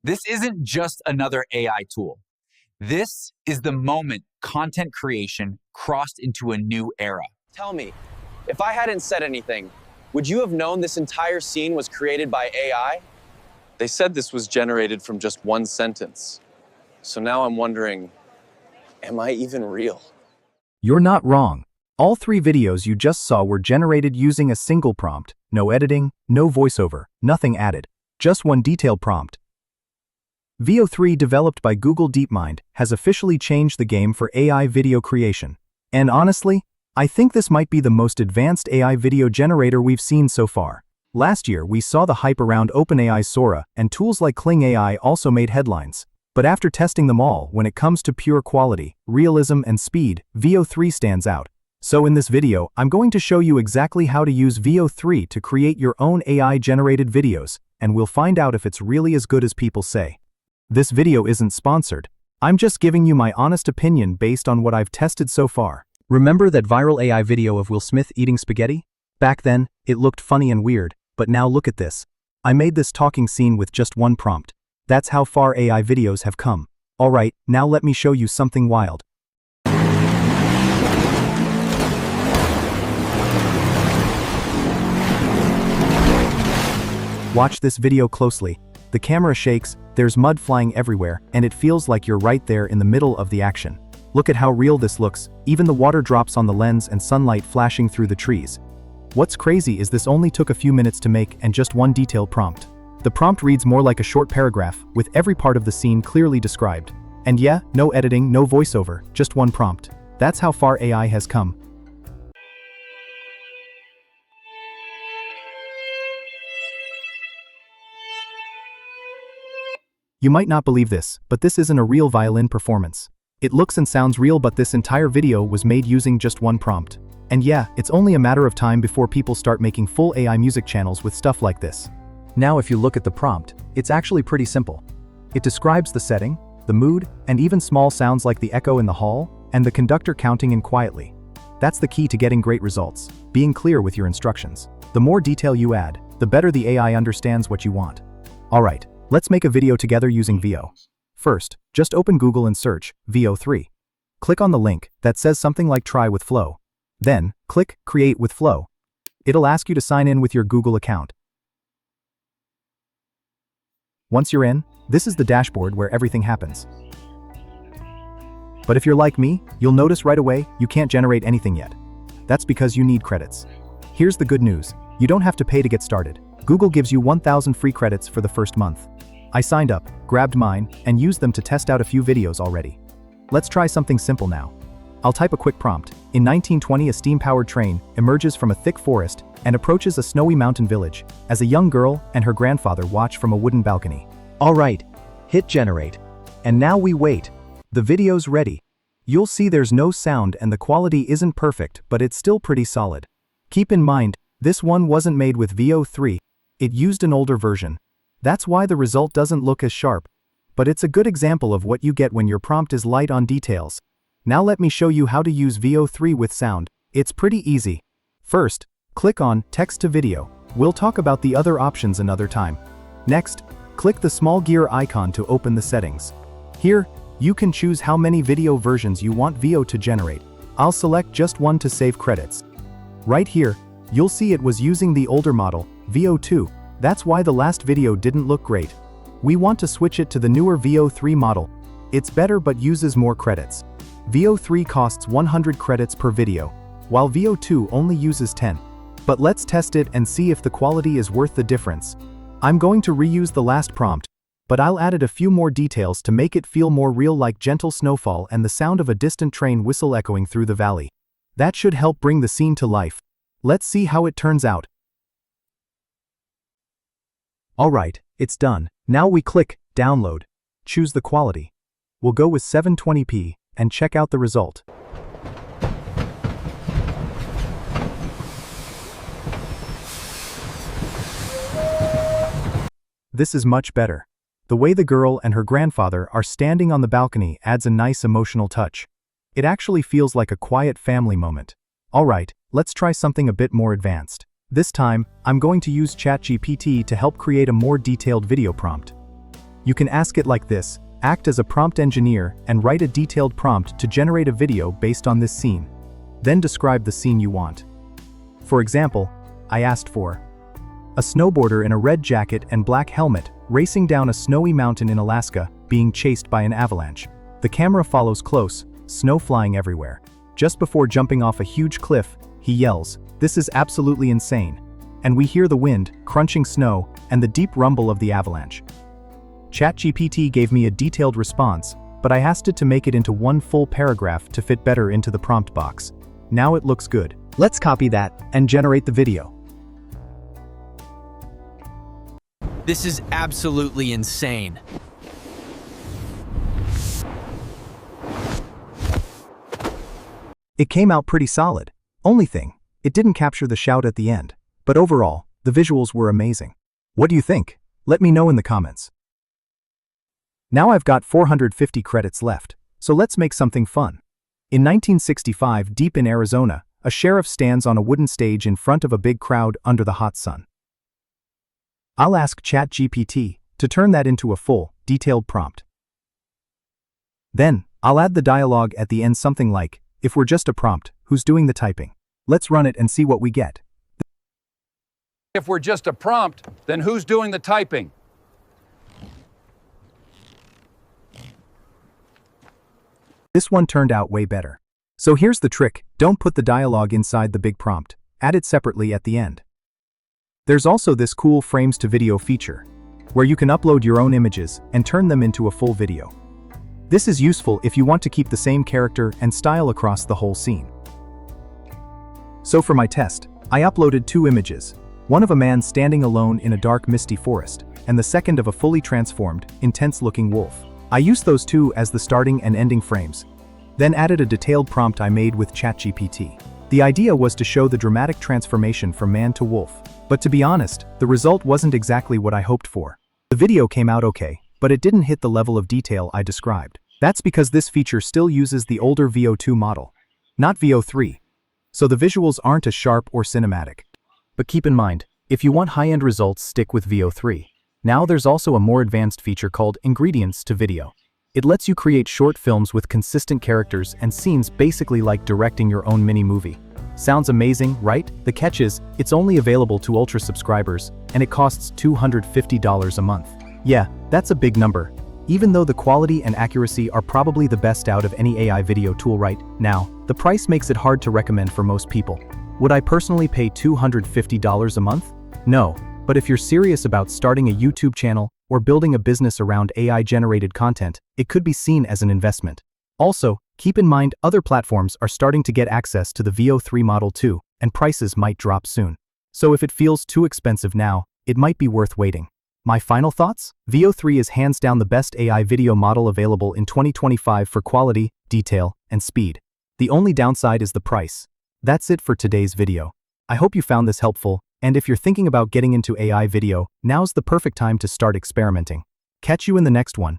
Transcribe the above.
This isn't just another AI tool. This is the moment content creation crossed into a new era. Tell me, if I hadn't said anything, would you have known this entire scene was created by AI? They said this was generated from just one sentence. So now I'm wondering, am I even real? You're not wrong. All 3 videos you just saw were generated using a single prompt. No editing, no voiceover, nothing added. Just one detailed prompt. VEO 3, developed by Google DeepMind, has officially changed the game for AI video creation. And honestly, I think this might be the most advanced AI video generator we've seen so far. Last year, we saw the hype around OpenAI's Sora, and tools like Kling AI also made headlines. But after testing them all, when it comes to pure quality, realism, and speed, VEO 3 stands out. So in this video, I'm going to show you exactly how to use VEO 3 to create your own AI-generated videos, and we'll find out if it's really as good as people say. This video isn't sponsored. I'm just giving you my honest opinion based on what I've tested so far. Remember that viral AI video of Will Smith eating spaghetti? Back then, it looked funny and weird, but now look at this. I made this talking scene with just one prompt. That's how far AI videos have come. Alright, now let me show you something wild. Watch this video closely. The camera shakes, there's mud flying everywhere, and it feels like you're right there in the middle of the action. Look at how real this looks, even the water drops on the lens and sunlight flashing through the trees. What's crazy is this only took a few minutes to make and just one detailed prompt. The prompt reads more like a short paragraph, with every part of the scene clearly described. And yeah, no editing, no voiceover, just one prompt. That's how far AI has come. You might not believe this, but this isn't a real violin performance. It looks and sounds real, but this entire video was made using just one prompt. And yeah, it's only a matter of time before people start making full AI music channels with stuff like this. Now if you look at the prompt, it's actually pretty simple. It describes the setting, the mood, and even small sounds like the echo in the hall, and the conductor counting in quietly. That's the key to getting great results, being clear with your instructions. The more detail you add, the better the AI understands what you want. Alright, let's make a video together using VEO. First, just open Google and search VEO 3. Click on the link that says something like Try with Flow. Then, click Create with Flow. It'll ask you to sign in with your Google account. Once you're in, this is the dashboard where everything happens. But if you're like me, you'll notice right away you can't generate anything yet. That's because you need credits. Here's the good news. You don't have to pay to get started. Google gives you 1,000 free credits for the first month. I signed up, grabbed mine, and used them to test out a few videos already. Let's try something simple now. I'll type a quick prompt. In 1920, a steam-powered train emerges from a thick forest and approaches a snowy mountain village as a young girl and her grandfather watch from a wooden balcony. Alright, hit generate. And now we wait. The video's ready. You'll see there's no sound and the quality isn't perfect, but it's still pretty solid. Keep in mind, this one wasn't made with VEO 3. It used an older version. That's why the result doesn't look as sharp. But it's a good example of what you get when your prompt is light on details. Now let me show you how to use VEO 3 with sound. It's pretty easy. First, click on Text to Video. We'll talk about the other options another time. Next, click the small gear icon to open the settings. Here, you can choose how many video versions you want VEO to generate. I'll select just one to save credits. Right here, you'll see it was using the older model, VEO 2. That's why the last video didn't look great. We want to switch it to the newer VEO 3 model. It's better but uses more credits. VEO 3 costs 100 credits per video, while VEO 2 only uses 10. But let's test it and see if the quality is worth the difference. I'm going to reuse the last prompt, but I'll add a few more details to make it feel more real, like gentle snowfall and the sound of a distant train whistle echoing through the valley. That should help bring the scene to life. Let's see how it turns out. Alright, it's done. Now we click Download. Choose the quality. We'll go with 720p and check out the result. This is much better. The way the girl and her grandfather are standing on the balcony adds a nice emotional touch. It actually feels like a quiet family moment. Alright, let's try something a bit more advanced. This time, I'm going to use ChatGPT to help create a more detailed video prompt. You can ask it like this: act as a prompt engineer and write a detailed prompt to generate a video based on this scene. Then describe the scene you want. For example, I asked for a snowboarder in a red jacket and black helmet racing down a snowy mountain in Alaska, being chased by an avalanche. The camera follows close, snow flying everywhere. Just before jumping off a huge cliff, he yells, "This is absolutely insane." And we hear the wind, crunching snow, and the deep rumble of the avalanche. ChatGPT gave me a detailed response, but I asked it to make it into one full paragraph to fit better into the prompt box. Now it looks good. Let's copy that and generate the video. This is absolutely insane. It came out pretty solid. Only thing, it didn't capture the shout at the end. But overall, the visuals were amazing. What do you think? Let me know in the comments. Now I've got 450 credits left, so let's make something fun. In 1965, deep in Arizona, a sheriff stands on a wooden stage in front of a big crowd under the hot sun. I'll ask ChatGPT to turn that into a full, detailed prompt. Then, I'll add the dialogue at the end, something like, "If we're just a prompt, who's doing the typing?" Let's run it and see what we get. If we're just a prompt, then who's doing the typing? This one turned out way better. So here's the trick: don't put the dialogue inside the big prompt. Add it separately at the end. There's also this cool frames to video feature, where you can upload your own images and turn them into a full video. This is useful if you want to keep the same character and style across the whole scene. So for my test, I uploaded 2 images, one of a man standing alone in a dark, misty forest, and the second of a fully transformed, intense-looking wolf. I used those 2 as the starting and ending frames, then added a detailed prompt I made with ChatGPT. The idea was to show the dramatic transformation from man to wolf, but to be honest, the result wasn't exactly what I hoped for. The video came out okay, but it didn't hit the level of detail I described. That's because this feature still uses the older VEO2 model, not VEO3, so the visuals aren't as sharp or cinematic. But keep in mind, if you want high-end results, stick with VEO3. Now there's also a more advanced feature called Ingredients to Video. It lets you create short films with consistent characters and scenes, basically like directing your own mini-movie. Sounds amazing, right? The catch is, it's only available to Ultra subscribers, and it costs $250 a month. Yeah, that's a big number, even though the quality and accuracy are probably the best out of any AI video tool right now. The price makes it hard to recommend for most people. Would I personally pay $250 a month? No, but if you're serious about starting a YouTube channel or building a business around AI-generated content, it could be seen as an investment. Also, keep in mind other platforms are starting to get access to the VEO3 model too, and prices might drop soon. So if it feels too expensive now, it might be worth waiting. My final thoughts? VEO3 is hands down the best AI video model available in 2025 for quality, detail, and speed. The only downside is the price. That's it for today's video. I hope you found this helpful, and if you're thinking about getting into AI video, now's the perfect time to start experimenting. Catch you in the next one.